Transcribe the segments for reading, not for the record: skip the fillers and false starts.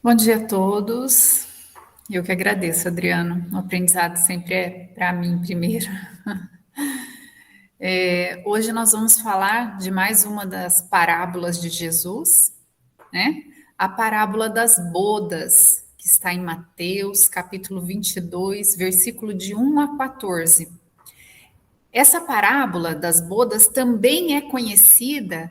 Bom dia a todos. Eu que agradeço, Adriano. O aprendizado sempre é para mim primeiro. Hoje nós vamos falar de mais uma das parábolas de Jesus, né? A parábola das bodas, que está em Mateus, capítulo 22, versículo de 1 a 14. Essa parábola das bodas também é conhecida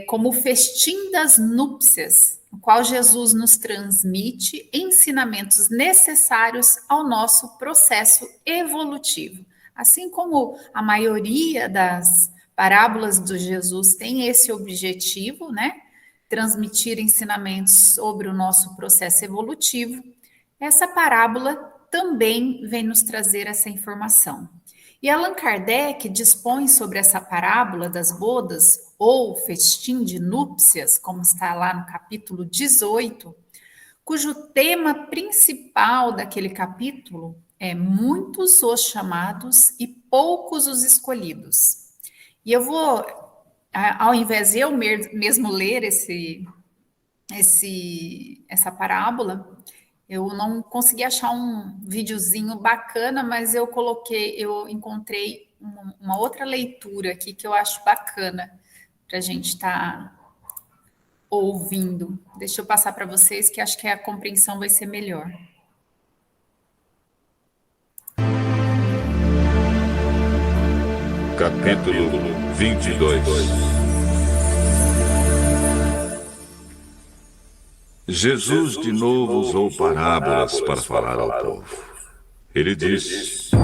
como o festim das núpcias, no qual Jesus nos transmite ensinamentos necessários ao nosso processo evolutivo. Assim como a maioria das parábolas do Jesus tem esse objetivo, né? Transmitir ensinamentos sobre o nosso processo evolutivo, essa parábola também vem nos trazer essa informação. E Allan Kardec dispõe sobre essa parábola das bodas, ou festim de núpcias, como está lá no capítulo 18, cujo tema principal daquele capítulo é muitos os chamados e poucos os escolhidos. E eu vou, ao invés de eu mesmo ler essa parábola, eu não consegui achar um videozinho bacana, mas eu encontrei uma outra leitura aqui que eu acho bacana para a gente estar ouvindo. Deixa eu passar para vocês que acho que a compreensão vai ser melhor. Capítulo 22. Jesus de novo usou parábolas para falar ao povo. Ele disse: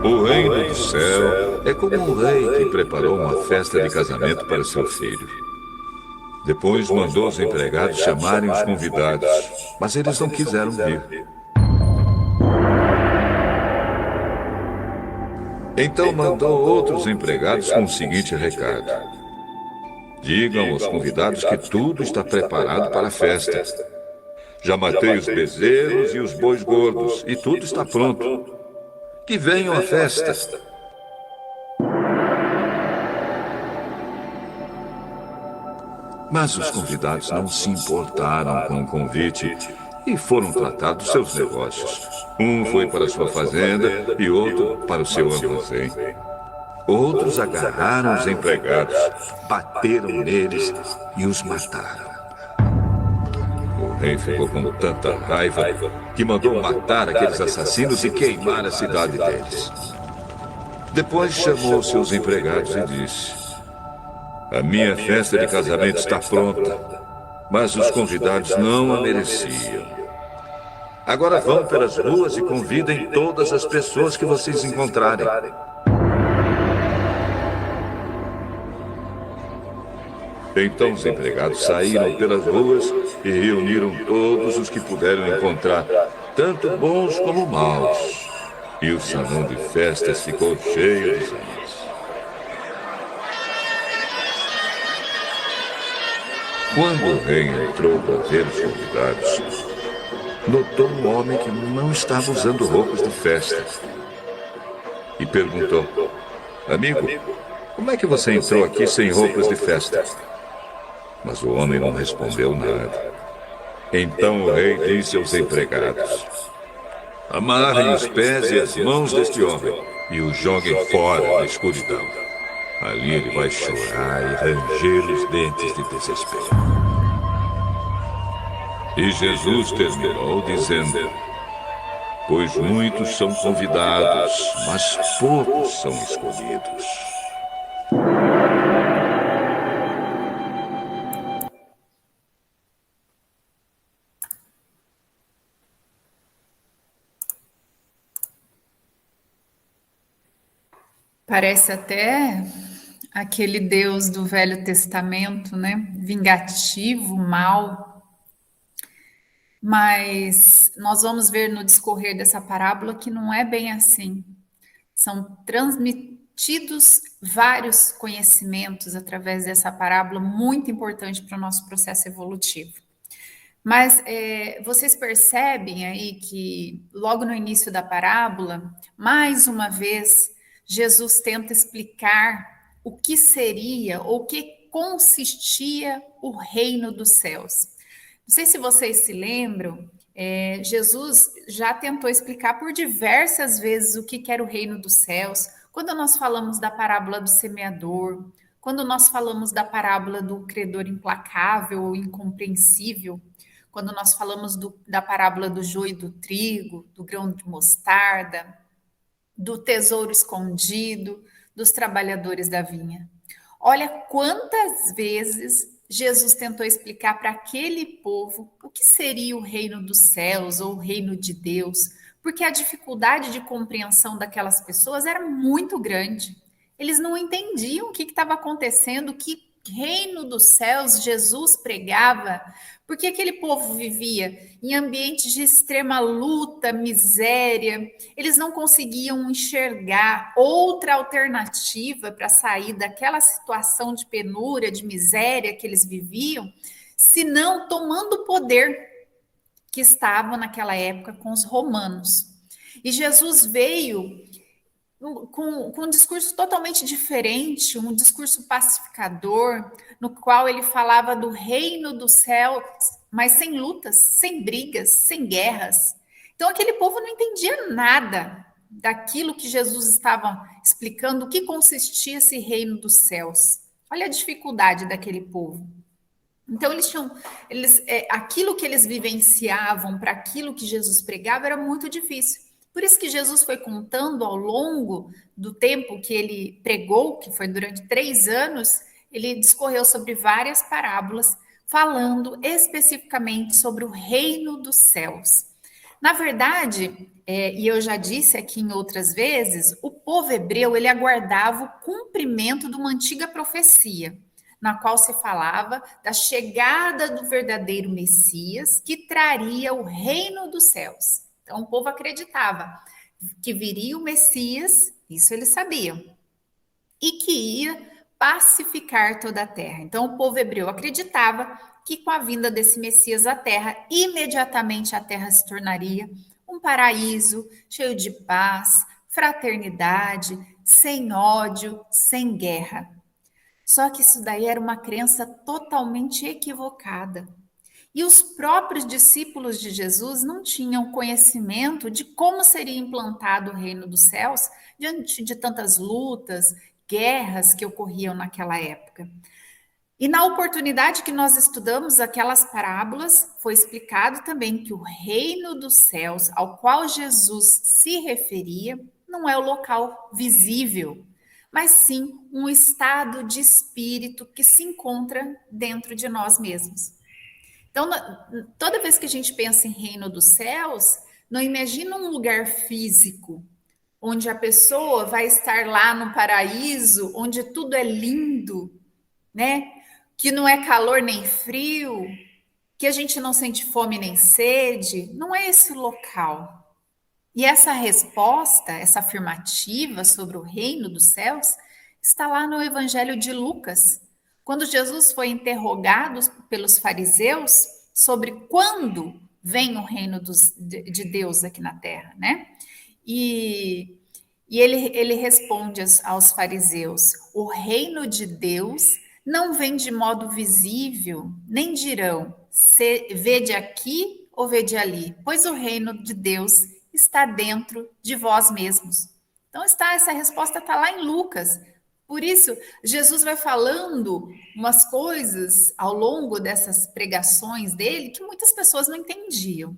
O reino do céu é como um rei que preparou uma festa de casamento para seu filho. Depois mandou os empregados chamarem os convidados, mas eles não quiseram vir. Então mandou outros empregados com o seguinte recado: Digam aos convidados que tudo está preparado para a festa. Já matei os bezerros e os bois gordos, e tudo está pronto. Que venham à festa. Mas os convidados não se importaram com o convite e foram tratar dos seus negócios. Um foi para sua fazenda e outro para o seu armazém. Outros agarraram os empregados, bateram neles e os mataram. O rei ficou com tanta raiva que mandou matar aqueles assassinos e queimar a cidade deles. Depois chamou seus empregados e disse: A minha festa de casamento está pronta, mas os convidados não a mereciam. Agora vão pelas ruas e convidem todas as pessoas que vocês encontrarem. Então os empregados saíram pelas ruas e reuniram todos os que puderam encontrar, tanto bons como maus. E o salão de festas ficou cheio de gente. Quando o rei entrou para ver os convidados, notou um homem que não estava usando roupas de festa. E perguntou: Amigo, como é que você entrou aqui sem roupas de festa? Mas o homem não respondeu nada. Então o rei disse aos empregados: Amarrem os pés e as mãos deste homem e o joguem fora na escuridão. Ali ele vai chorar e ranger os dentes de desespero. E Jesus terminou dizendo: Pois muitos são convidados, mas poucos são escolhidos. Parece até aquele Deus do Velho Testamento, né? Vingativo, mau. Mas nós vamos ver no discorrer dessa parábola que não é bem assim. São transmitidos vários conhecimentos através dessa parábola, muito importante para o nosso processo evolutivo. Mas vocês percebem aí que logo no início da parábola, mais uma vez, Jesus tenta explicar o que seria ou consistia o reino dos céus. Não sei se vocês se lembram, Jesus já tentou explicar por diversas vezes o que era o reino dos céus. Quando nós falamos da parábola do semeador, quando nós falamos da parábola do credor implacável ou incompreensível, quando nós falamos da parábola do joio e do trigo, do grão de mostarda, do tesouro escondido, dos trabalhadores da vinha. Olha quantas vezes Jesus tentou explicar para aquele povo o que seria o reino dos céus ou o reino de Deus, porque a dificuldade de compreensão daquelas pessoas era muito grande. Eles não entendiam o que estava acontecendo, que reino dos céus Jesus pregava, porque aquele povo vivia em ambientes de extrema luta, miséria, eles não conseguiam enxergar outra alternativa para sair daquela situação de penúria, de miséria que eles viviam, senão tomando o poder que estava naquela época com os romanos. E Jesus veio com um discurso totalmente diferente, um discurso pacificador, no qual ele falava do reino do céu, mas sem lutas, sem brigas, sem guerras. Então aquele povo não entendia nada daquilo que Jesus estava explicando, o que consistia esse reino dos céus. Olha a dificuldade daquele povo. Então aquilo que eles vivenciavam para aquilo que Jesus pregava era muito difícil. Por isso que Jesus foi contando ao longo do tempo que ele pregou, que foi durante 3 anos, ele discorreu sobre várias parábolas, falando especificamente sobre o reino dos céus. Na verdade, e eu já disse aqui em outras vezes, o povo hebreu ele aguardava o cumprimento de uma antiga profecia, na qual se falava da chegada do verdadeiro Messias, que traria o reino dos céus. Então, o povo acreditava que viria o Messias, isso eles sabiam, e que ia pacificar toda a terra. Então, o povo hebreu acreditava que com a vinda desse Messias à terra, imediatamente a terra se tornaria um paraíso cheio de paz, fraternidade, sem ódio, sem guerra. Só que isso daí era uma crença totalmente equivocada. E os próprios discípulos de Jesus não tinham conhecimento de como seria implantado o reino dos céus diante de tantas lutas, guerras que ocorriam naquela época. E na oportunidade que nós estudamos aquelas parábolas, foi explicado também que o reino dos céus ao qual Jesus se referia não é o local visível, mas sim um estado de espírito que se encontra dentro de nós mesmos. Então, toda vez que a gente pensa em reino dos céus, não imagina um lugar físico, onde a pessoa vai estar lá no paraíso, onde tudo é lindo, né? Que não é calor nem frio, que a gente não sente fome nem sede. Não é esse o local. E essa resposta, essa afirmativa sobre o reino dos céus, está lá no Evangelho de Lucas, quando Jesus foi interrogado pelos fariseus sobre quando vem o reino de Deus aqui na terra, né? E ele responde aos fariseus: o reino de Deus não vem de modo visível, nem dirão, vede aqui ou vede ali, pois o reino de Deus está dentro de vós mesmos. Então essa resposta está lá em Lucas. Por isso, Jesus vai falando umas coisas ao longo dessas pregações dele que muitas pessoas não entendiam.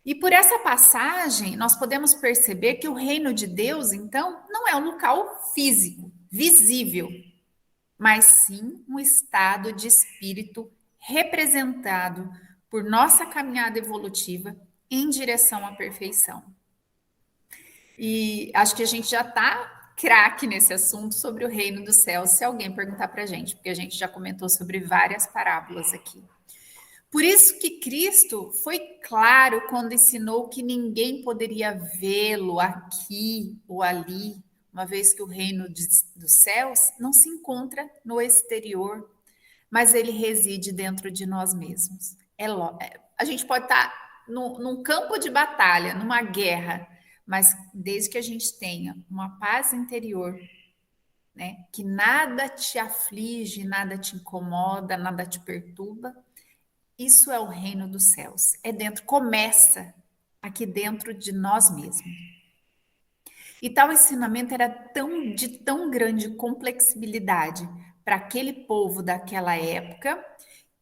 E por essa passagem, nós podemos perceber que o reino de Deus, então, não é um local físico, visível, mas sim um estado de espírito representado por nossa caminhada evolutiva em direção à perfeição. E acho que a gente já está craque nesse assunto sobre o reino dos céus, se alguém perguntar para a gente, porque a gente já comentou sobre várias parábolas aqui. Por isso que Cristo foi claro quando ensinou que ninguém poderia vê-lo aqui ou ali, uma vez que o reino dos céus não se encontra no exterior, mas ele reside dentro de nós mesmos. A gente pode estar num campo de batalha, numa guerra, mas desde que a gente tenha uma paz interior, né? Que nada te aflige, nada te incomoda, nada te perturba. Isso é o reino dos céus. É dentro, começa aqui dentro de nós mesmos. E tal ensinamento era de tão grande complexibilidade para aquele povo daquela época,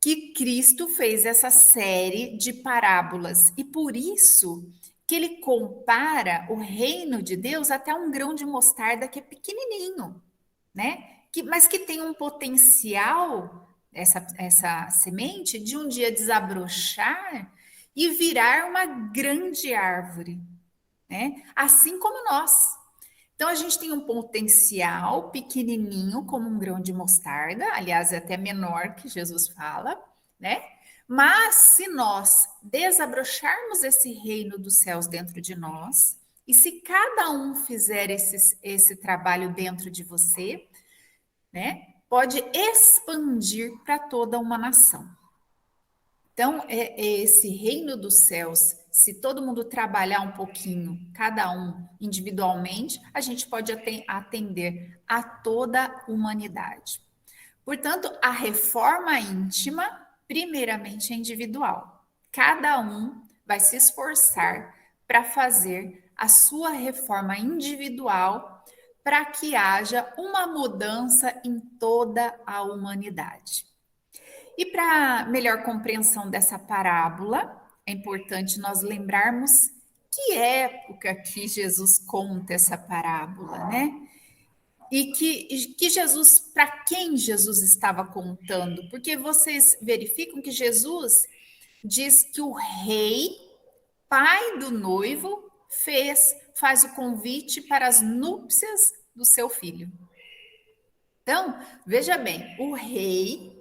que Cristo fez essa série de parábolas. E por isso que ele compara o reino de Deus até um grão de mostarda que é pequenininho, né? Mas que tem um potencial, essa semente, de um dia desabrochar e virar uma grande árvore, né? Assim como nós. Então a gente tem um potencial pequenininho, como um grão de mostarda, aliás, é até menor que Jesus fala, né? Mas se nós desabrocharmos esse reino dos céus dentro de nós, e se cada um fizer esse trabalho dentro de você, né? Pode expandir para toda uma nação. Então, é esse reino dos céus, se todo mundo trabalhar um pouquinho, cada um individualmente, a gente pode atender a toda a humanidade. Portanto, a reforma íntima, primeiramente, é individual. Cada um vai se esforçar para fazer a sua reforma individual para que haja uma mudança em toda a humanidade. E para melhor compreensão dessa parábola, é importante nós lembrarmos que época que Jesus conta essa parábola, né? E que Jesus, para quem Jesus estava contando? Porque vocês verificam que Jesus diz que o rei, pai do noivo, faz o convite para as núpcias do seu filho. Então, veja bem, o rei,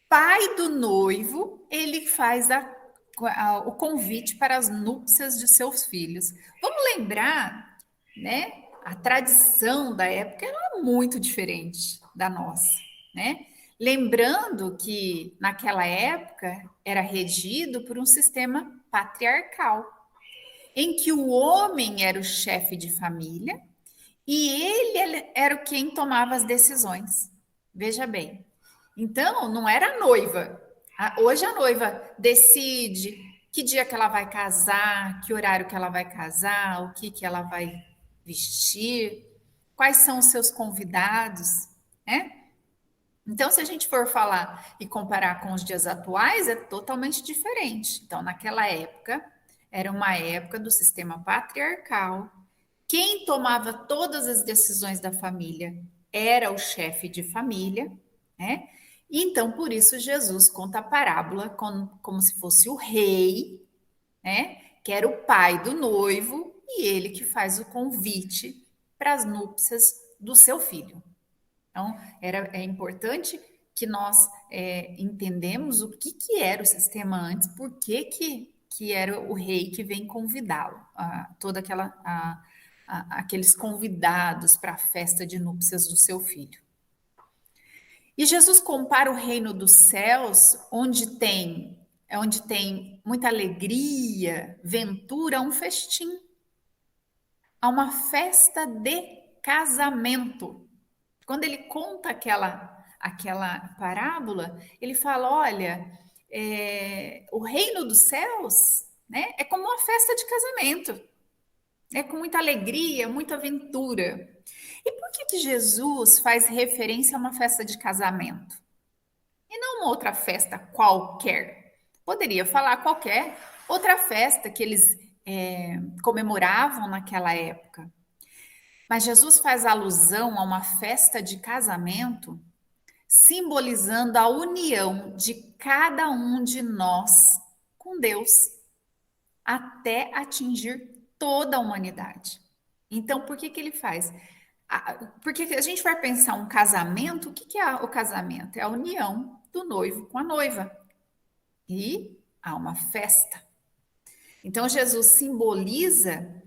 pai do noivo, ele faz o convite para as núpcias de seus filhos. Vamos lembrar, né? A tradição da época era muito diferente da nossa, né? Lembrando que naquela época era regido por um sistema patriarcal, em que o homem era o chefe de família e ele era quem tomava as decisões. Veja bem. Então, não era a noiva. Hoje a noiva decide que dia que ela vai casar, que horário que ela vai casar, o que ela vai vestir, quais são os seus convidados, né? Então, se a gente for falar e comparar com os dias atuais, é totalmente diferente. Então, naquela época, era uma época do sistema patriarcal. Quem tomava todas as decisões da família era o chefe de família, né? Então, por isso, Jesus conta a parábola como se fosse o rei, né? Que era o pai do noivo, e ele que faz o convite para as núpcias do seu filho. Então, é importante que nós entendemos o que era o sistema antes, por que era o rei que vem convidá-lo, aqueles convidados para a festa de núpcias do seu filho. E Jesus compara o reino dos céus, onde tem muita alegria, ventura, a um festim, a uma festa de casamento. Quando ele conta aquela parábola, ele fala: olha, o reino dos céus, né, é como uma festa de casamento, é com muita alegria, muita aventura. E por que Jesus faz referência a uma festa de casamento? E não uma outra festa qualquer. Poderia falar qualquer outra festa que eles comemoravam naquela época. Mas Jesus faz alusão a uma festa de casamento, simbolizando a união de cada um de nós com Deus, até atingir toda a humanidade. Então, por que ele faz? Porque a gente vai pensar um casamento, o que é o casamento? É a união do noivo com a noiva. E há uma festa. Então, Jesus simboliza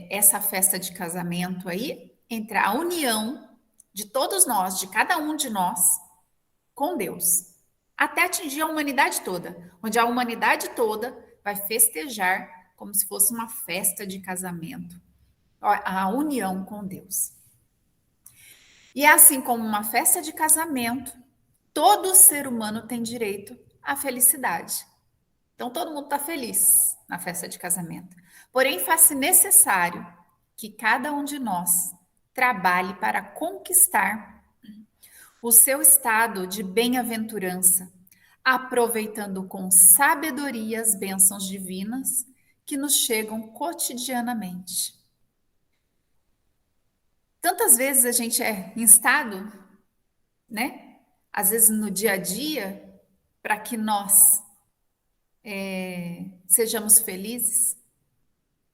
essa festa de casamento aí, entre a união de todos nós, de cada um de nós, com Deus, até atingir a humanidade toda, onde a humanidade toda vai festejar como se fosse uma festa de casamento, a união com Deus. E assim como uma festa de casamento, todo ser humano tem direito à felicidade. Então, todo mundo está feliz na festa de casamento. Porém, faz-se necessário que cada um de nós trabalhe para conquistar o seu estado de bem-aventurança, aproveitando com sabedoria as bênçãos divinas que nos chegam cotidianamente. Tantas vezes a gente é instado, né? Às vezes no dia a dia, para que nós sejamos felizes,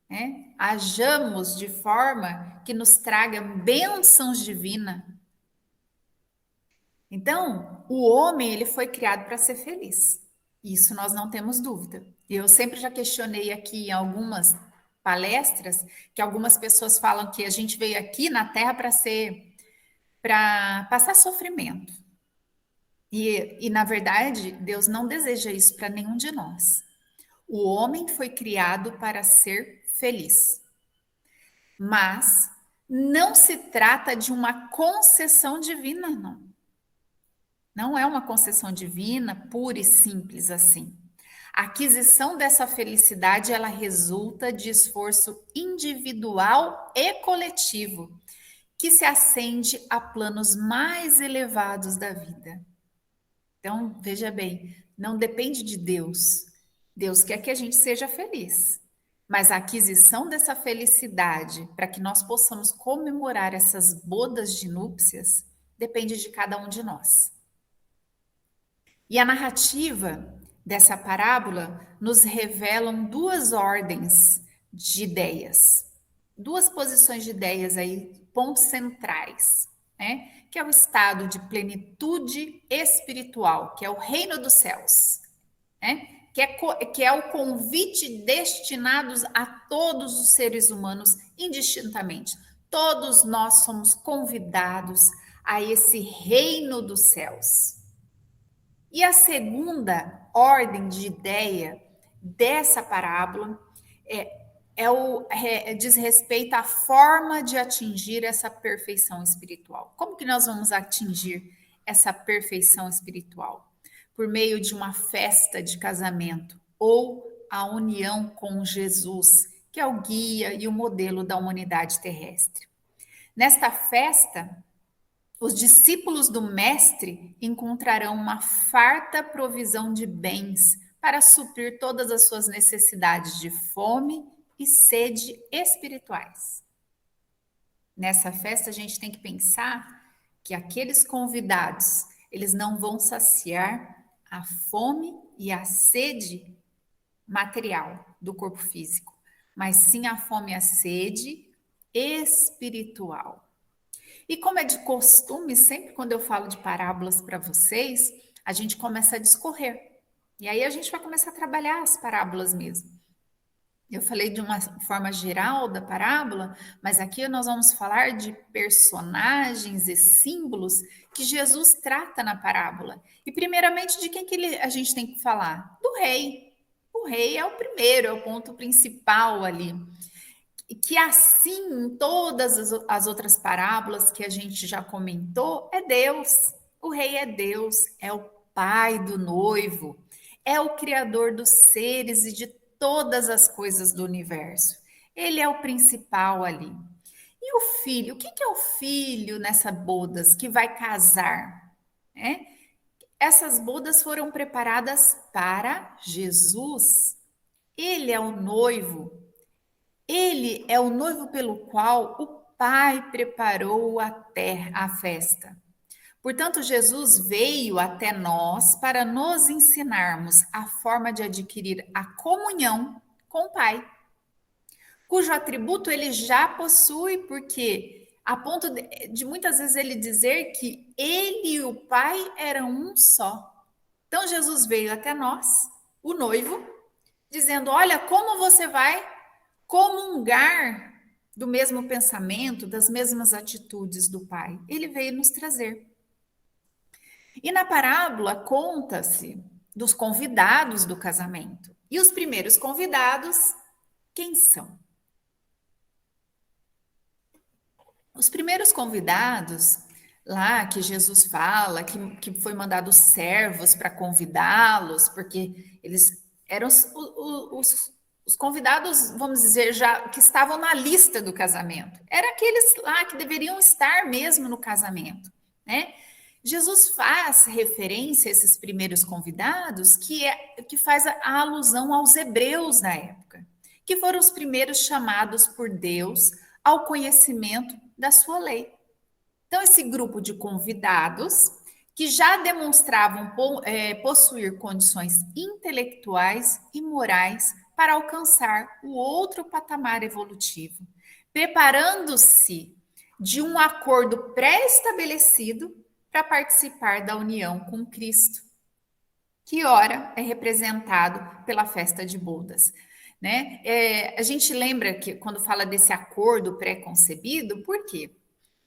né? Hajamos de forma que nos traga bênçãos divinas. Então, o homem ele foi criado para ser feliz. Isso nós não temos dúvida. Eu sempre já questionei aqui em algumas palestras que algumas pessoas falam que a gente veio aqui na Terra para passar sofrimento. E na verdade, Deus não deseja isso para nenhum de nós. O homem foi criado para ser feliz. Mas não se trata de uma concessão divina, não. Não é uma concessão divina pura e simples assim. A aquisição dessa felicidade, ela resulta de esforço individual e coletivo, que se acende a planos mais elevados da vida. Então, veja bem, não depende de Deus. Deus quer que a gente seja feliz. Mas a aquisição dessa felicidade, para que nós possamos comemorar essas bodas de núpcias, depende de cada um de nós. E a narrativa dessa parábola nos revelam duas ordens de ideias, duas posições de ideias aí, pontos centrais, né? Que é o estado de plenitude espiritual, que é o reino dos céus, né? Que é o convite destinados a todos os seres humanos indistintamente. Todos nós somos convidados a esse reino dos céus. E a segunda ordem de ideia dessa parábola diz respeito à forma de atingir essa perfeição espiritual. Como que nós vamos atingir essa perfeição espiritual? Por meio de uma festa de casamento ou a união com Jesus, que é o guia e o modelo da humanidade terrestre. Nesta festa, os discípulos do Mestre encontrarão uma farta provisão de bens para suprir todas as suas necessidades de fome e sede espirituais. Nessa festa, a gente tem que pensar que aqueles convidados, eles não vão saciar a fome e a sede material do corpo físico, mas sim a fome e a sede espiritual. E como é de costume, sempre quando eu falo de parábolas para vocês, a gente começa a discorrer. E aí a gente vai começar a trabalhar as parábolas mesmo. Eu falei de uma forma geral da parábola, mas aqui nós vamos falar de personagens e símbolos que Jesus trata na parábola. E primeiramente de quem que a gente tem que falar? Do rei. O rei é o primeiro, é o ponto principal ali. E que assim, em todas as outras parábolas que a gente já comentou, é Deus. O rei é Deus, é o pai do noivo, é o criador dos seres e de todas as coisas do universo. Ele é o principal ali. E o filho? O que é o filho nessa bodas que vai casar? É? Essas bodas foram preparadas para Jesus. Ele é o noivo. Ele é o noivo pelo qual o Pai preparou a festa. Portanto, Jesus veio até nós para nos ensinarmos a forma de adquirir a comunhão com o Pai, cujo atributo ele já possui, porque a ponto de muitas vezes ele dizer que ele e o Pai eram um só. Então, Jesus veio até nós, o noivo, dizendo: olha, como você vai comungar do mesmo pensamento, das mesmas atitudes do Pai. Ele veio nos trazer. E na parábola conta-se dos convidados do casamento. E os primeiros convidados, quem são? Os primeiros convidados lá que Jesus fala que foi mandado servos para convidá-los, porque eles eram os convidados, vamos dizer, já que estavam na lista do casamento. Era aqueles lá que deveriam estar mesmo no casamento, né? Jesus faz referência a esses primeiros convidados, que faz a alusão aos hebreus na época, que foram os primeiros chamados por Deus ao conhecimento da sua lei. Então, esse grupo de convidados que já demonstravam possuir condições intelectuais e morais para alcançar o outro patamar evolutivo, preparando-se de um acordo pré-estabelecido para participar da união com Cristo, que ora é representado pela festa de bodas. Né? A gente lembra que quando fala desse acordo pré-concebido, por quê?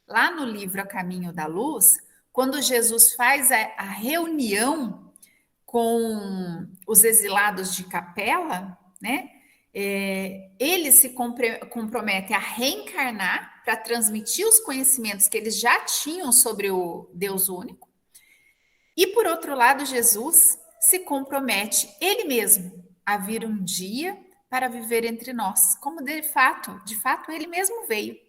Lá no livro A Caminho da Luz, quando Jesus faz a reunião com os exilados de Capela, né? Ele se compromete a reencarnar para transmitir os conhecimentos que eles já tinham sobre o Deus único. E por outro lado, Jesus se compromete ele mesmo a vir um dia para viver entre nós, como de fato ele mesmo veio.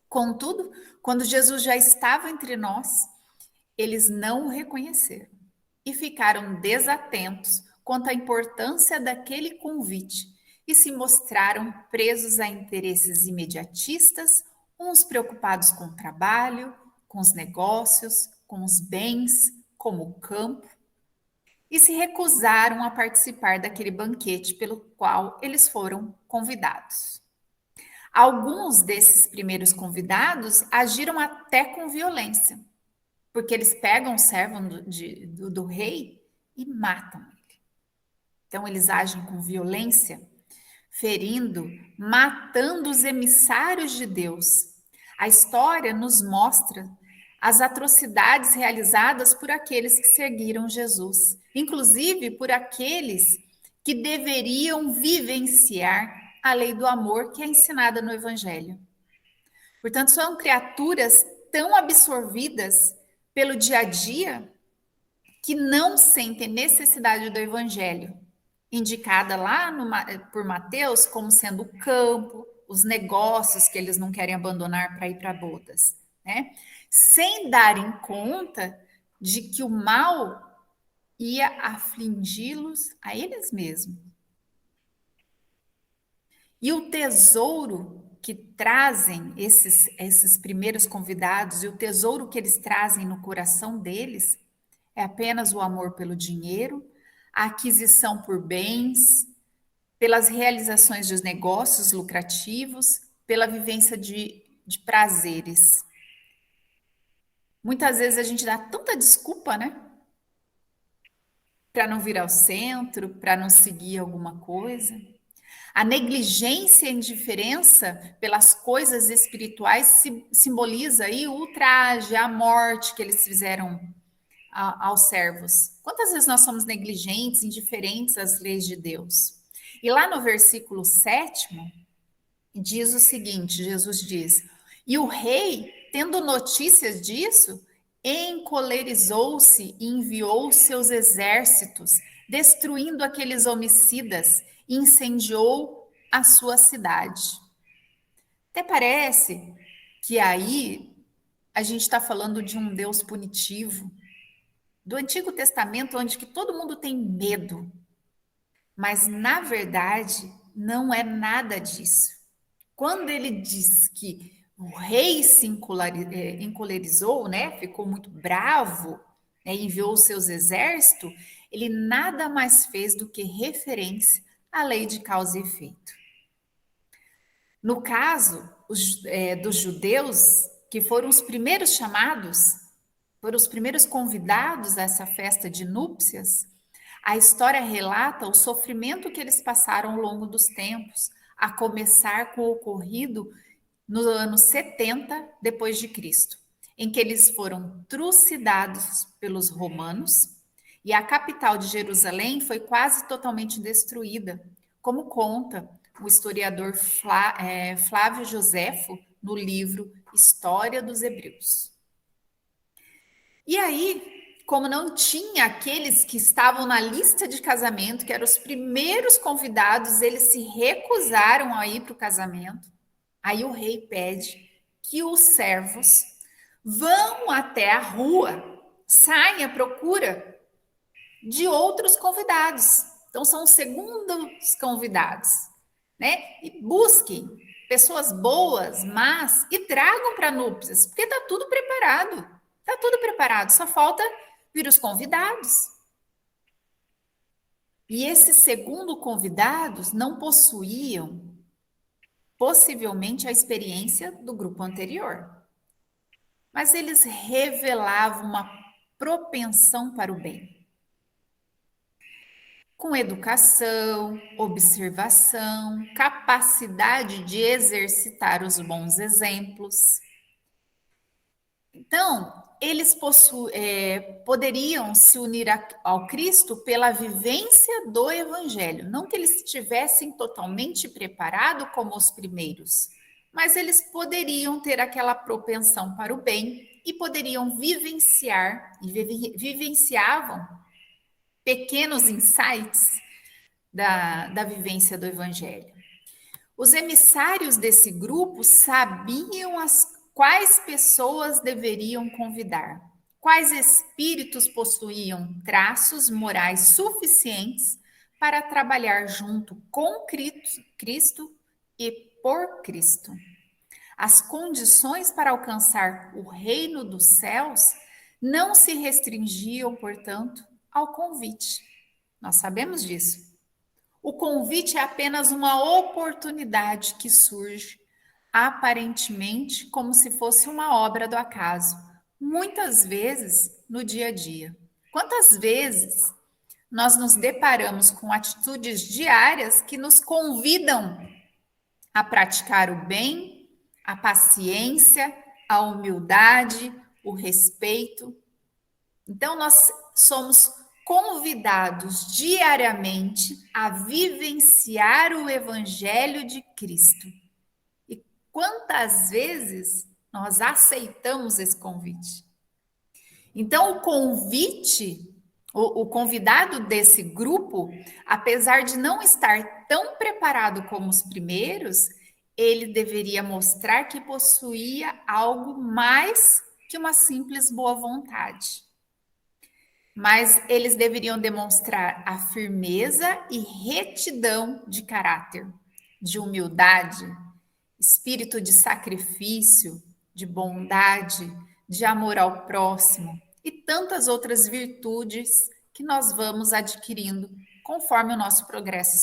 Contudo, quando Jesus já estava entre nós, eles não o reconheceram e ficaram desatentos quanto à importância daquele convite e se mostraram presos a interesses imediatistas, uns preocupados com o trabalho, com os negócios, com os bens, como o campo, e se recusaram a participar daquele banquete pelo qual eles foram convidados. Alguns desses primeiros convidados agiram até com violência, porque eles pegam o servo do rei e matam ele. Então, eles agem com violência, ferindo, matando os emissários de Deus. A história nos mostra as atrocidades realizadas por aqueles que seguiram Jesus, inclusive por aqueles que deveriam vivenciar a lei do amor que é ensinada no Evangelho. Portanto, são criaturas tão absorvidas pelo dia a dia que não sentem necessidade do Evangelho, indicada lá por Mateus como sendo o campo, os negócios que eles não querem abandonar para ir para bodas, né? Sem darem conta de que o mal ia afligi-los a eles mesmos. E o tesouro que trazem esses primeiros convidados e o tesouro que eles trazem no coração deles é apenas o amor pelo dinheiro, a aquisição por bens, pelas realizações de negócios lucrativos, pela vivência de prazeres. Muitas vezes a gente dá tanta desculpa, né? Para não vir ao centro, para não seguir alguma coisa. A negligência e a indiferença pelas coisas espirituais simboliza aí o ultraje, a morte que eles fizeram aos servos. Quantas vezes nós somos negligentes, indiferentes às leis de Deus? E lá no versículo 7, diz o seguinte, Jesus diz, e o rei, tendo notícias disso, encolerizou-se e enviou seus exércitos, destruindo aqueles homicidas, e incendiou a sua cidade. Até parece que aí a gente está falando de um Deus punitivo, do Antigo Testamento, onde que todo mundo tem medo. Mas, na verdade, não é nada disso. Quando ele diz que o rei se encolerizou, né, ficou muito bravo, né, enviou seus exércitos, ele nada mais fez do que referência à lei de causa e efeito. No caso dos judeus, que foram os primeiros chamados, foram os primeiros convidados a essa festa de núpcias, a história relata o sofrimento que eles passaram ao longo dos tempos, a começar com o ocorrido no ano 70 depois de Cristo, em que eles foram trucidados pelos romanos e a capital de Jerusalém foi quase totalmente destruída, como conta o historiador Flávio Joséfo no livro História dos Hebreus. E aí, como não tinha aqueles que estavam na lista de casamento, que eram os primeiros convidados, eles se recusaram a ir para o casamento. Aí o rei pede que os servos vão até a rua, saem à procura de outros convidados. Então, são os segundos convidados, né? E busquem pessoas boas, mas e tragam para núpcias, porque está tudo preparado. Está tudo preparado, só falta vir os convidados. E esses segundo convidados não possuíam, possivelmente, a experiência do grupo anterior. Mas eles revelavam uma propensão para o bem. Com educação, observação, capacidade de exercitar os bons exemplos. Então, eles poderiam se unir ao Cristo pela vivência do Evangelho. Não que eles estivessem totalmente preparados como os primeiros, mas eles poderiam ter aquela propensão para o bem e poderiam vivenciar, e vivenciavam pequenos insights da vivência do Evangelho. Os emissários desse grupo sabiam quais pessoas deveriam convidar, quais espíritos possuíam traços morais suficientes para trabalhar junto com Cristo e por Cristo. As condições para alcançar o reino dos céus não se restringiam, portanto, ao convite. Nós sabemos disso. O convite é apenas uma oportunidade que surge, aparentemente, como se fosse uma obra do acaso, muitas vezes no dia a dia. Quantas vezes nós nos deparamos com atitudes diárias que nos convidam a praticar o bem, a paciência, a humildade, o respeito? Então, nós somos convidados diariamente a vivenciar o Evangelho de Cristo. E quantas vezes nós aceitamos esse convite? Então, o convite, o convidado desse grupo, apesar de não estar tão preparado como os primeiros, ele deveria mostrar que possuía algo mais que uma simples boa vontade. Mas eles deveriam demonstrar a firmeza e retidão de caráter, de humildade, espírito de sacrifício, de bondade, de amor ao próximo e tantas outras virtudes que nós vamos adquirindo conforme o nosso progresso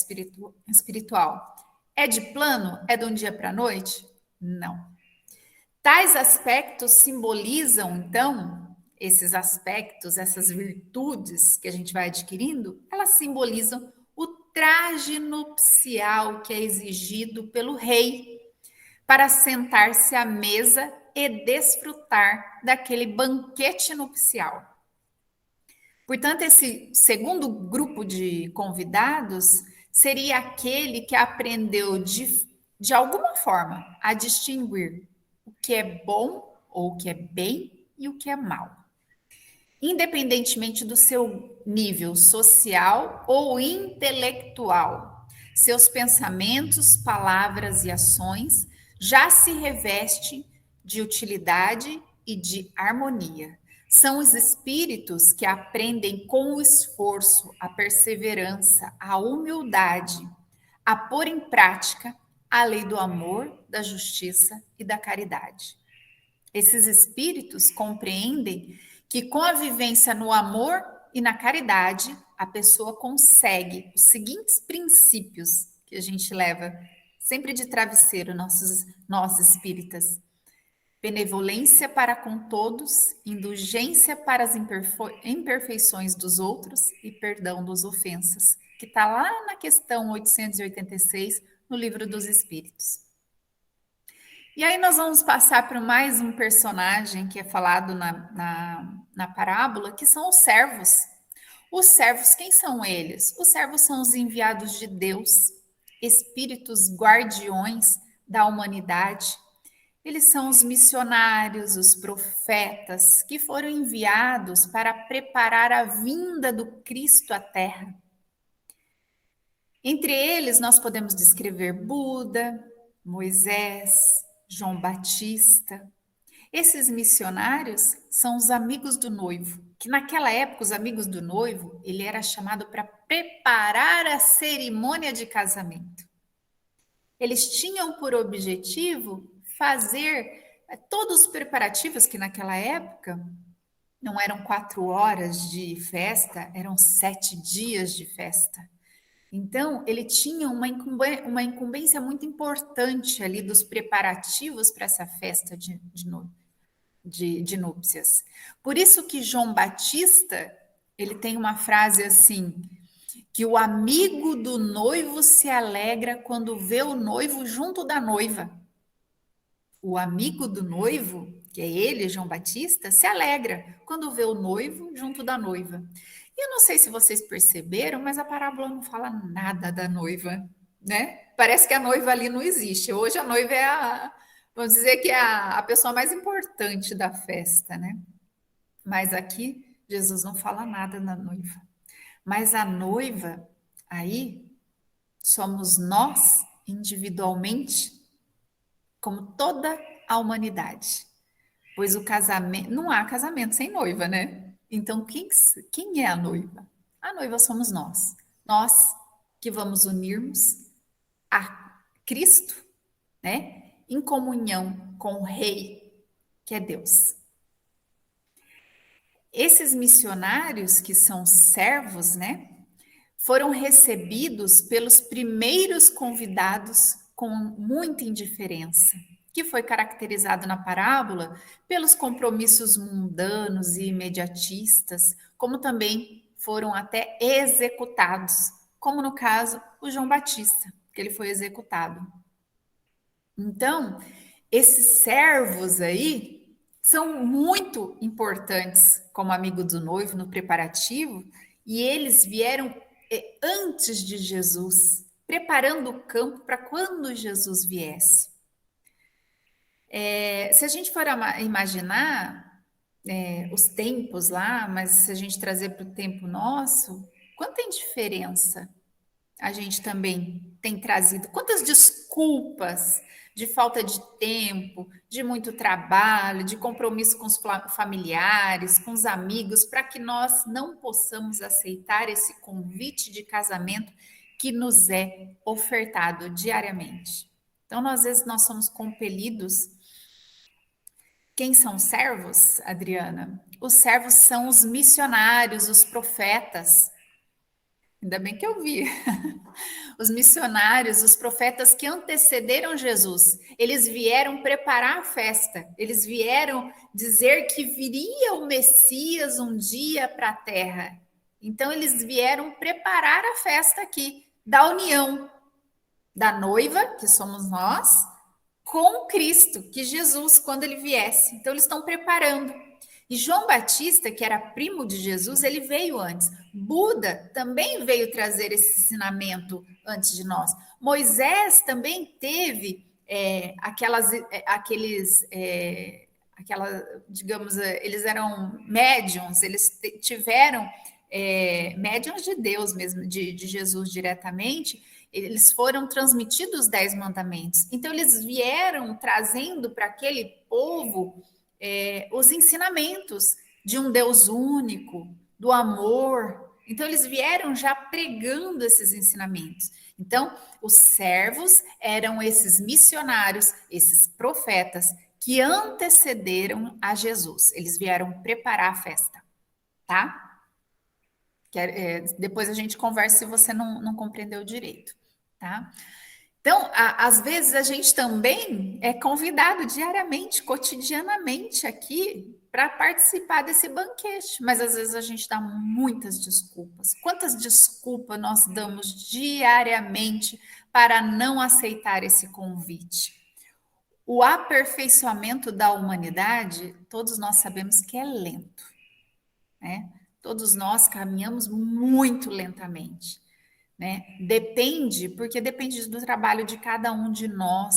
espiritual. É de plano? É de um dia para a noite? Não. Tais aspectos simbolizam, então, esses aspectos, essas virtudes que a gente vai adquirindo, elas simbolizam o traje nupcial que é exigido pelo rei para sentar-se à mesa e desfrutar daquele banquete nupcial. Portanto, esse segundo grupo de convidados seria aquele que aprendeu de alguma forma a distinguir o que é bom ou o que é bem e o que é mal, independentemente do seu nível social ou intelectual. Seus pensamentos, palavras e ações já se revestem de utilidade e de harmonia. São os espíritos que aprendem com o esforço, a perseverança, a humildade, a pôr em prática a lei do amor, da justiça e da caridade. Esses espíritos compreendem que com a vivência no amor e na caridade, a pessoa consegue os seguintes princípios que a gente leva sempre de travesseiro, nós espíritas: benevolência para com todos, indulgência para as imperfeições dos outros e perdão das ofensas, que está lá na questão 886, no Livro dos Espíritos. E aí nós vamos passar para mais um personagem que é falado na parábola, que são os servos. Os servos, quem são eles? Os servos são os enviados de Deus, espíritos guardiões da humanidade. Eles são os missionários, os profetas que foram enviados para preparar a vinda do Cristo à Terra. Entre eles, nós podemos descrever Buda, Moisés, João Batista. Esses missionários são os amigos do noivo, que naquela época os amigos do noivo, ele era chamado para preparar a cerimônia de casamento. Eles tinham por objetivo fazer todos os preparativos que naquela época não eram 4 horas de festa, eram 7 dias de festa. Então, ele tinha uma incumbência muito importante ali dos preparativos para essa festa de núpcias. Por isso que João Batista, ele tem uma frase assim, que o amigo do noivo se alegra quando vê o noivo junto da noiva. O amigo do noivo, que é ele, João Batista, se alegra quando vê o noivo junto da noiva. E eu não sei se vocês perceberam, mas a parábola não fala nada da noiva, né? Parece que a noiva ali não existe. Hoje a noiva é vamos dizer que é a pessoa mais importante da festa, né? Mas aqui Jesus não fala nada da noiva. Mas a noiva, aí, somos nós individualmente, como toda a humanidade. Pois o casamento, não há casamento sem noiva, né? Então, quem é a noiva? A noiva somos nós. Nós que vamos unirmos a Cristo, né? Em comunhão com o Rei, que é Deus. Esses missionários que são servos, né? Foram recebidos pelos primeiros convidados com muita indiferença, que foi caracterizado na parábola pelos compromissos mundanos e imediatistas, como também foram até executados, como no caso o João Batista, que ele foi executado. Então, esses servos aí são muito importantes como amigo do noivo no preparativo, e eles vieram antes de Jesus, preparando o campo para quando Jesus viesse. Se a gente for imaginar os tempos lá, mas se a gente trazer para o tempo nosso, quanta indiferença a gente também tem trazido, quantas desculpas de falta de tempo, de muito trabalho, de compromisso com os familiares, com os amigos, para que nós não possamos aceitar esse convite de casamento que nos é ofertado diariamente. Então, às vezes, nós somos compelidos. Quem são servos, Adriana? Os servos são os missionários, os profetas. Ainda bem que eu vi. Os missionários, os profetas que antecederam Jesus, eles vieram preparar a festa, eles vieram dizer que viria o Messias um dia para a terra. Então, eles vieram preparar a festa aqui, da união da noiva, que somos nós, com Cristo, que Jesus, quando ele viesse. Então, eles estão preparando. E João Batista, que era primo de Jesus, ele veio antes. Buda também veio trazer esse ensinamento antes de nós. Moisés também teve digamos, eles eram médiuns, eles tiveram médiuns de Deus mesmo, de Jesus diretamente. Eles foram transmitidos os 10 mandamentos. Então, eles vieram trazendo para aquele povo os ensinamentos de um Deus único, do amor. Então, eles vieram já pregando esses ensinamentos. Então, os servos eram esses missionários, esses profetas que antecederam a Jesus. Eles vieram preparar a festa, tá? Depois a gente conversa se você não compreendeu direito, tá? Então, às vezes a gente também é convidado diariamente, cotidianamente aqui para participar desse banquete, mas às vezes a gente dá muitas desculpas. Quantas desculpas nós damos diariamente para não aceitar esse convite? O aperfeiçoamento da humanidade, todos nós sabemos que é lento, né? Todos nós caminhamos muito lentamente, né? Porque depende do trabalho de cada um de nós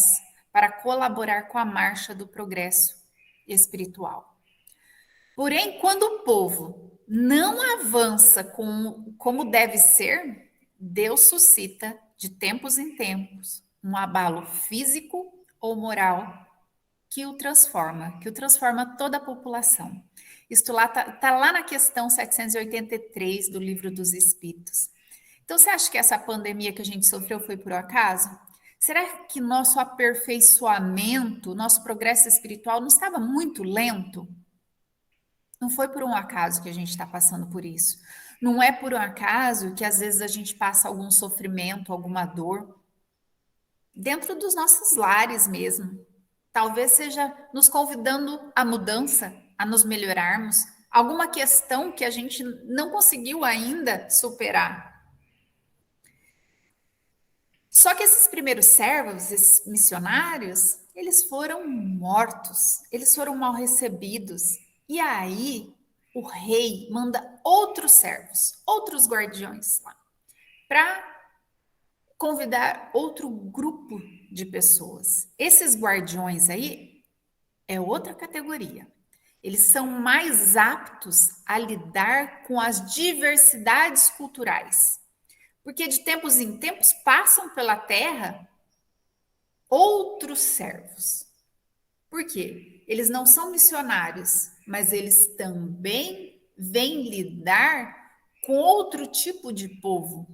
para colaborar com a marcha do progresso espiritual. Porém, quando o povo não avança como deve ser, Deus suscita, de tempos em tempos, um abalo físico ou moral que o transforma toda a população. Isto lá tá lá na questão 783 do Livro dos Espíritos. Então, você acha que essa pandemia que a gente sofreu foi por acaso? Será que nosso aperfeiçoamento, nosso progresso espiritual não estava muito lento? Não foi por um acaso que a gente está passando por isso. Não é por um acaso que às vezes a gente passa algum sofrimento, alguma dor, dentro dos nossos lares mesmo. Talvez seja nos convidando à mudança, a nos melhorarmos, alguma questão que a gente não conseguiu ainda superar. Só que esses primeiros servos, esses missionários, eles foram mortos, eles foram mal recebidos. E aí o rei manda outros servos, outros guardiões lá, para convidar outro grupo de pessoas. Esses guardiões aí é outra categoria. Eles são mais aptos a lidar com as diversidades culturais. Porque de tempos em tempos passam pela terra outros servos. Por quê? Eles não são missionários, mas eles também vêm lidar com outro tipo de povo,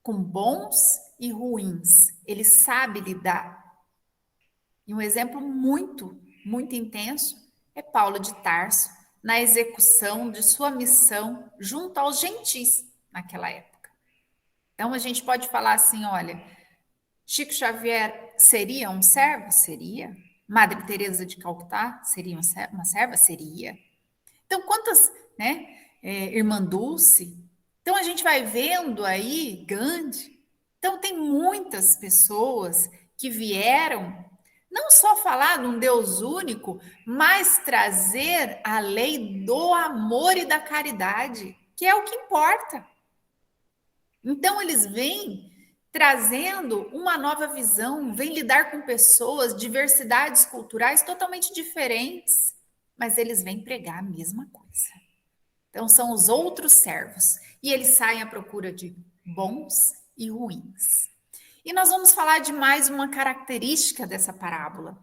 com bons e ruins. Ele sabe lidar. E um exemplo muito intenso é Paulo de Tarso, na execução de sua missão junto aos gentis naquela época. Então a gente pode falar assim, olha, Chico Xavier seria um servo? Seria. Madre Teresa de Calcutá seria uma serva? Seria. Então quantas, né? Irmã Dulce. Então a gente vai vendo aí Gandhi. Então tem muitas pessoas que vieram não só falar de um Deus único, mas trazer a lei do amor e da caridade, que é o que importa. Então, eles vêm trazendo uma nova visão, vêm lidar com pessoas, diversidades culturais totalmente diferentes, mas eles vêm pregar a mesma coisa. Então, são os outros servos, e eles saem à procura de bons e ruins. E nós vamos falar de mais uma característica dessa parábola,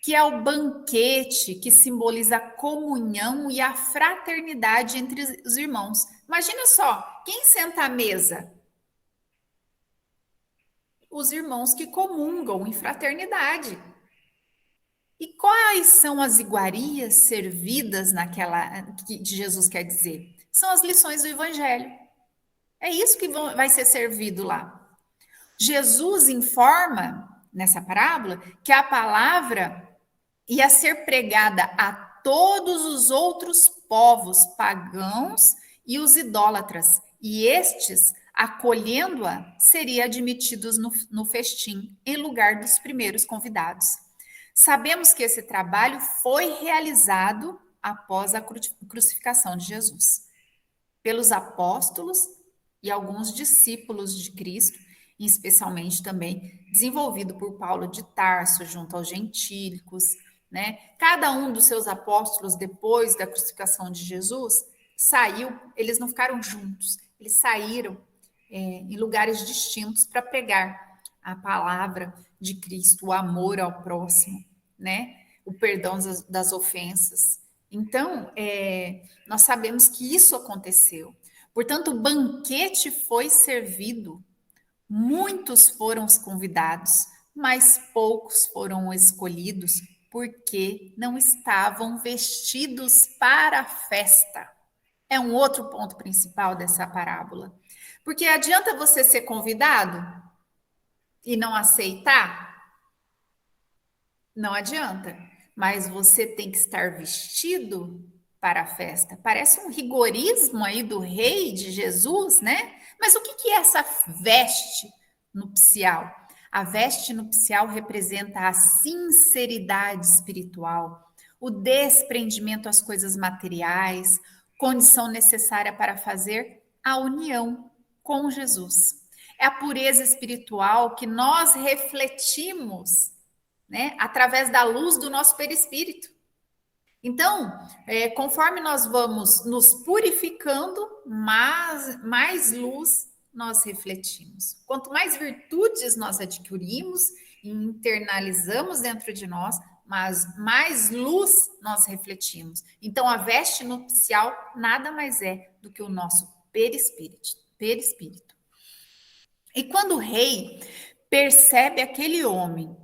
que é o banquete, que simboliza a comunhão e a fraternidade entre os irmãos. Imagina só, quem senta à mesa? Os irmãos que comungam em fraternidade. E quais são as iguarias servidas naquela que Jesus quer dizer? São as lições do Evangelho. É isso que vai ser servido lá. Jesus informa nessa parábola que a palavra ia ser pregada a todos os outros povos pagãos e os idólatras, e estes, acolhendo-a, seriam admitidos no festim em lugar dos primeiros convidados. Sabemos que esse trabalho foi realizado após a crucificação de Jesus, pelos apóstolos e alguns discípulos de Cristo, e especialmente também desenvolvido por Paulo de Tarso junto aos gentílicos, né? Cada um dos seus apóstolos, depois da crucificação de Jesus, saiu, eles não ficaram juntos, eles saíram em lugares distintos para pregar a palavra de Cristo, o amor ao próximo, né? O perdão das ofensas. Então, nós sabemos que isso aconteceu. Portanto, o banquete foi servido, muitos foram os convidados, mas poucos foram escolhidos porque não estavam vestidos para a festa. É um outro ponto principal dessa parábola. Porque adianta você ser convidado e não aceitar? Não adianta. Mas você tem que estar vestido para a festa. Parece um rigorismo aí do rei de Jesus, né? Mas o que é essa veste nupcial? A veste nupcial representa a sinceridade espiritual, o desprendimento às coisas materiais, condição necessária para fazer a união com Jesus. É a pureza espiritual que nós refletimos né? Através da luz do nosso perispírito. Então, conforme nós vamos nos purificando, mais luz nós refletimos. Quanto mais virtudes nós adquirimos e internalizamos dentro de nós, mas mais luz nós refletimos. Então, a veste nupcial nada mais é do que o nosso perispírito. E quando o rei percebe aquele homem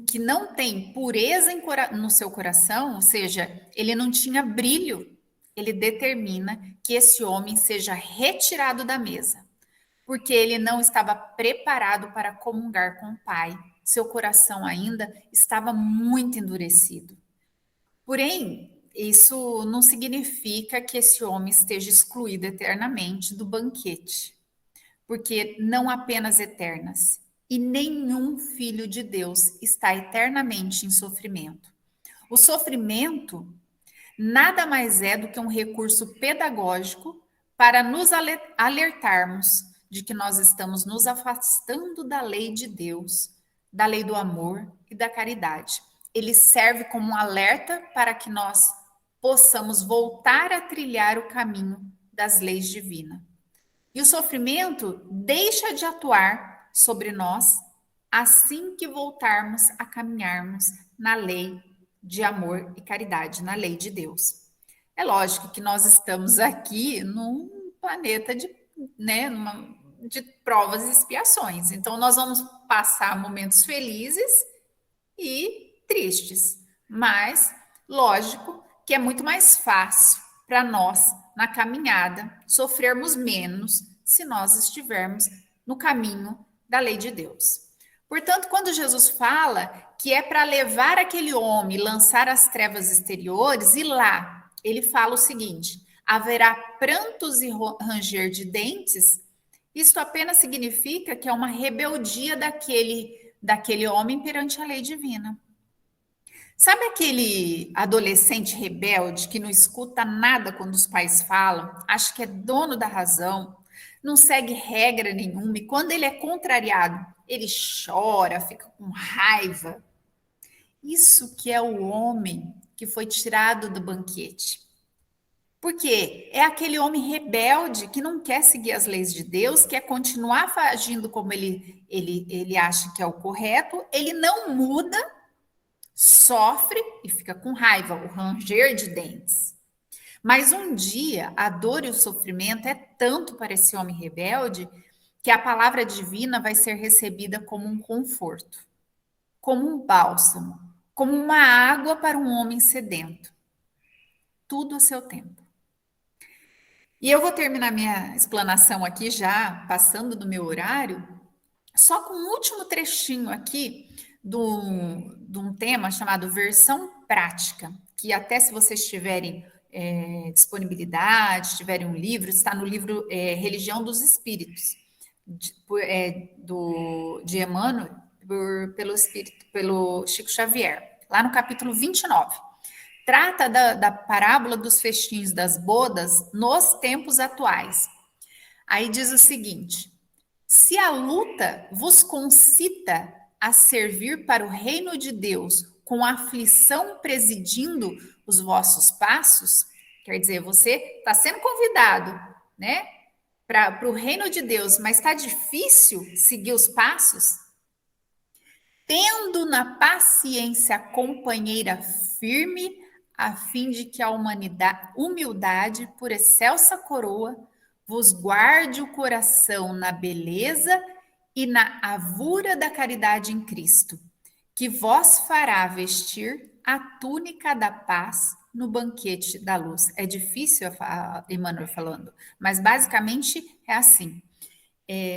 que não tem pureza no seu coração, ou seja, ele não tinha brilho, ele determina que esse homem seja retirado da mesa, porque ele não estava preparado para comungar com o Pai. Seu coração ainda estava muito endurecido. Porém, isso não significa que esse homem esteja excluído eternamente do banquete, porque não apenas eternas, e nenhum filho de Deus está eternamente em sofrimento. O sofrimento nada mais é do que um recurso pedagógico para nos alertarmos de que nós estamos nos afastando da lei de Deus, da lei do amor e da caridade. Ele serve como um alerta para que nós possamos voltar a trilhar o caminho das leis divinas. E o sofrimento deixa de atuar sobre nós assim que voltarmos a caminharmos na lei de amor e caridade, na lei de Deus. É lógico que nós estamos aqui num planeta de provas e expiações. Então, nós vamos passar momentos felizes e tristes. Mas, lógico que é muito mais fácil para nós, na caminhada, sofrermos menos se nós estivermos no caminho da lei de Deus. Portanto, quando Jesus fala que é para levar aquele homem, lançar as trevas exteriores, e lá ele fala o seguinte: haverá prantos e ranger de dentes, isto apenas significa que é uma rebeldia daquele homem perante a lei divina. Sabe aquele adolescente rebelde que não escuta nada quando os pais falam, acha que é dono da razão, não segue regra nenhuma e quando ele é contrariado, ele chora, fica com raiva? Isso que é o homem que foi tirado do banquete. Porque é aquele homem rebelde que não quer seguir as leis de Deus, quer continuar agindo como ele acha que é o correto, ele não muda, sofre e fica com raiva, o ranger de dentes. Mas um dia, a dor e o sofrimento é tanto para esse homem rebelde que a palavra divina vai ser recebida como um conforto, como um bálsamo, como uma água para um homem sedento. Tudo a seu tempo. E eu vou terminar minha explanação aqui já, passando do meu horário, só com um último trechinho aqui de um tema chamado versão prática, que até se vocês tiverem disponibilidade, tiverem um livro, está no livro Religião dos Espíritos, de Emmanuel, pelo Chico Xavier, lá no capítulo 29. Trata da parábola dos festins das bodas nos tempos atuais. Aí diz o seguinte: se a luta vos concita a servir para o reino de Deus com aflição presidindo os vossos passos, quer dizer, você está sendo convidado, né, para o reino de Deus, mas está difícil seguir os passos, tendo na paciência companheira firme, a fim de que a humildade, por excelsa coroa, vos guarde o coração na beleza e na avura da caridade em Cristo, que vos fará vestir a túnica da paz no banquete da luz. É difícil, Emmanuel falando, mas basicamente é assim.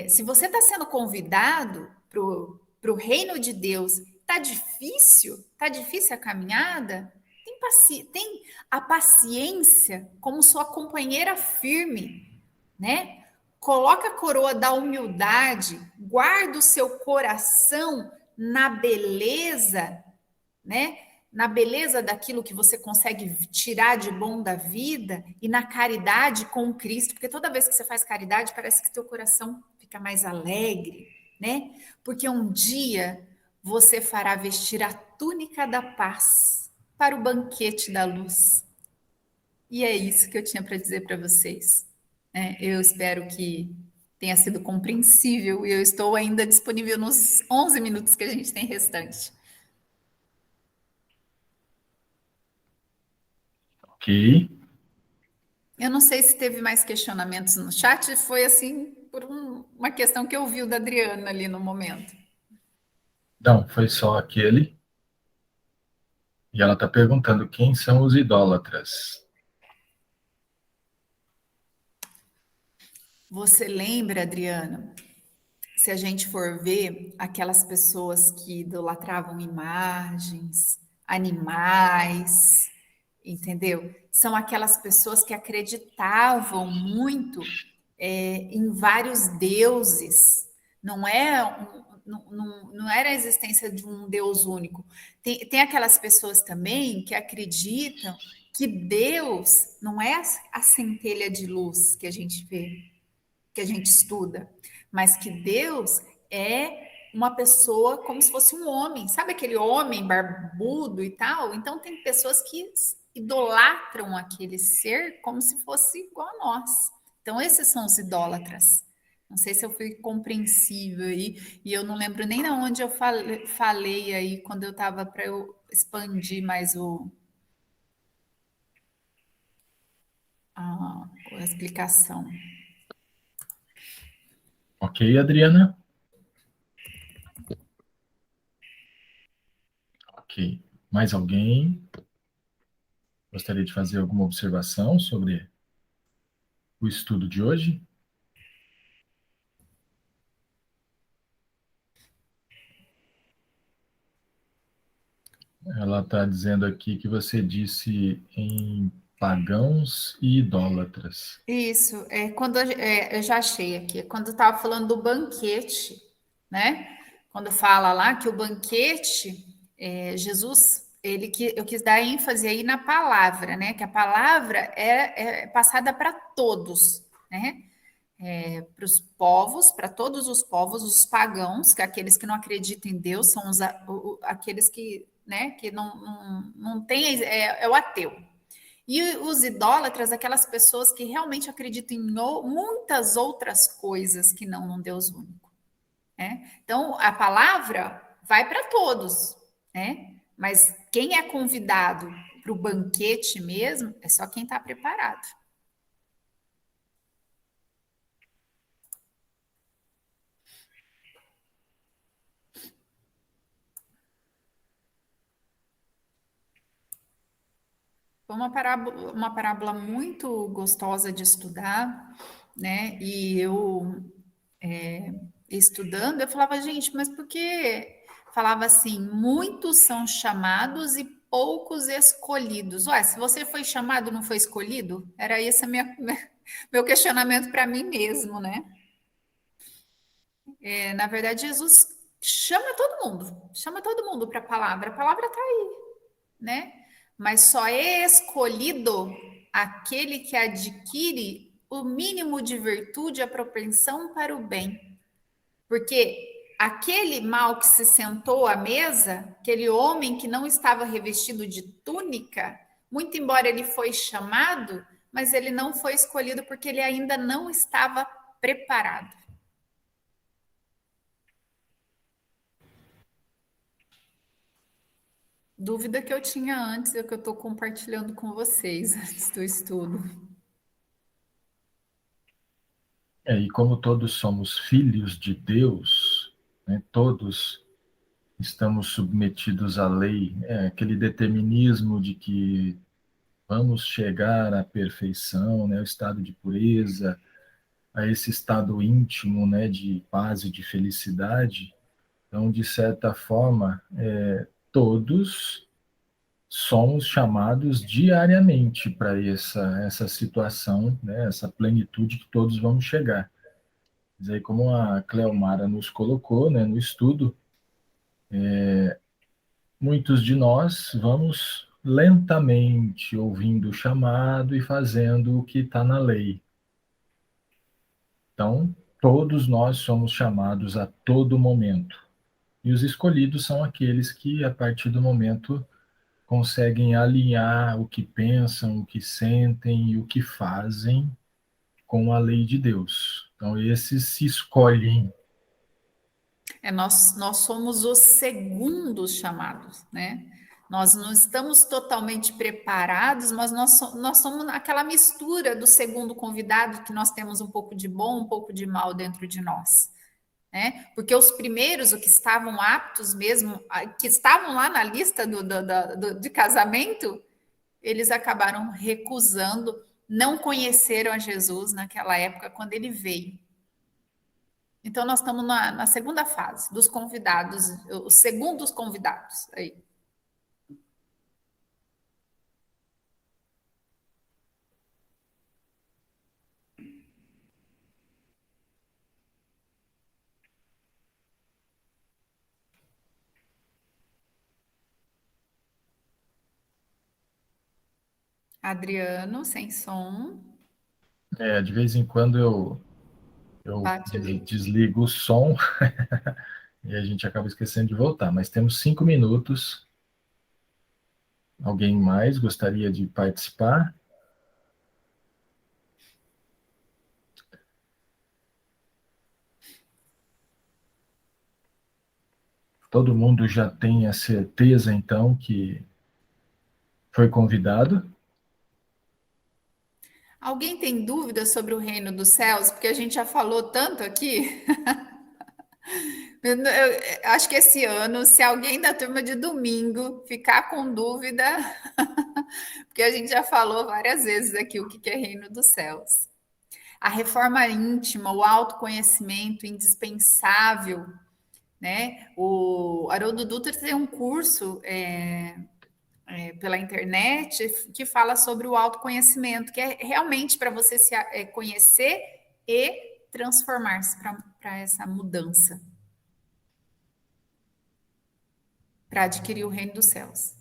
Se você está sendo convidado para o reino de Deus, está difícil a caminhada, tem a paciência como sua companheira firme, né? Coloca a coroa da humildade, guarda o seu coração na beleza, né? Na beleza daquilo que você consegue tirar de bom da vida e na caridade com Cristo, porque toda vez que você faz caridade, parece que seu coração fica mais alegre, né? Porque um dia você fará vestir a túnica da paz para o banquete da luz. E é isso que eu tinha para dizer para vocês. Eu espero que tenha sido compreensível e eu estou ainda disponível nos 11 minutos que a gente tem restante. Ok. Eu não sei se teve mais questionamentos no chat, foi assim por uma questão que eu vi o da Adriana ali no momento. Não, foi só aquele. E ela está perguntando quem são os idólatras. Você lembra, Adriana, se a gente for ver aquelas pessoas que idolatravam imagens, animais, entendeu? São aquelas pessoas que acreditavam muito em vários deuses. Não é não era a existência de um Deus único. Tem aquelas pessoas também que acreditam que Deus não é a centelha de luz que a gente vê, que a gente estuda, mas que Deus é uma pessoa como se fosse um homem, sabe aquele homem barbudo e tal? Então tem pessoas que idolatram aquele ser como se fosse igual a nós. Então esses são os idólatras. Não sei se eu fui compreensível aí, e eu não lembro nem na onde eu falei aí quando eu estava para eu expandir mais a explicação. Ok, Adriana? Ok. Mais alguém gostaria de fazer alguma observação sobre o estudo de hoje? Ela está dizendo aqui que você disse em pagãos e idólatras. Isso, eu já achei aqui, quando estava falando do banquete, né? Quando fala lá que o banquete, Jesus, eu quis dar ênfase aí na palavra, né? Que a palavra é passada para todos, né? Para todos os povos, os pagãos, que é aqueles que não acreditam em Deus, são aqueles que, né, que não tem, é o ateu. E os idólatras, aquelas pessoas que realmente acreditam em muitas outras coisas que não num Deus único. Né? Então, a palavra vai para todos, né? Mas quem é convidado para o banquete mesmo é só quem está preparado. Foi uma parábola muito gostosa de estudar, né? E eu estudando, eu falava, gente, mas por que falava assim, muitos são chamados e poucos escolhidos? Ué, se você foi chamado, não foi escolhido? Era esse meu questionamento para mim mesmo, né? Na verdade, Jesus chama todo mundo para a palavra está aí, né? Mas só é escolhido aquele que adquire o mínimo de virtude, a propensão para o bem. Porque aquele mal que se sentou à mesa, aquele homem que não estava revestido de túnica, muito embora ele foi chamado, mas ele não foi escolhido porque ele ainda não estava preparado. Dúvida que eu tinha antes, é que eu estou compartilhando com vocês antes do estudo. E como todos somos filhos de Deus, né, todos estamos submetidos à lei, aquele determinismo de que vamos chegar à perfeição, né, ao estado de pureza, a esse estado íntimo, né, de paz e de felicidade. Então, de certa forma, todos somos chamados diariamente para essa situação, né, essa plenitude que todos vamos chegar. Mas aí, como a Cleomara nos colocou, né, no estudo, muitos de nós vamos lentamente ouvindo o chamado e fazendo o que está na lei. Então, todos nós somos chamados a todo momento. E os escolhidos são aqueles que, a partir do momento, conseguem alinhar o que pensam, o que sentem e o que fazem com a lei de Deus. Então, esses se escolhem. Nós somos os segundos chamados, né? Nós não estamos totalmente preparados, mas nós somos aquela mistura do segundo convidado, que nós temos um pouco de bom, um pouco de mal dentro de nós, né? Porque os primeiros, o que estavam aptos mesmo, que estavam lá na lista de casamento, eles acabaram recusando, não conheceram a Jesus naquela época, quando ele veio. Então, nós estamos na segunda fase dos convidados, os segundos convidados aí. Adriano, sem som. De vez em quando eu Bate ali. desligo o som e a gente acaba esquecendo de voltar. Mas temos 5 minutos. Alguém mais gostaria de participar? Todo mundo já tem a certeza, então, que foi convidado? Alguém tem dúvidas sobre o reino dos céus? Porque a gente já falou tanto aqui. Eu acho que esse ano, se alguém da turma de domingo ficar com dúvida, porque a gente já falou várias vezes aqui o que é reino dos céus. A reforma íntima, o autoconhecimento indispensável, né? O Haroldo Dutra tem um curso pela internet que fala sobre o autoconhecimento, que é realmente para você se conhecer e transformar-se para essa mudança, para adquirir o reino dos céus.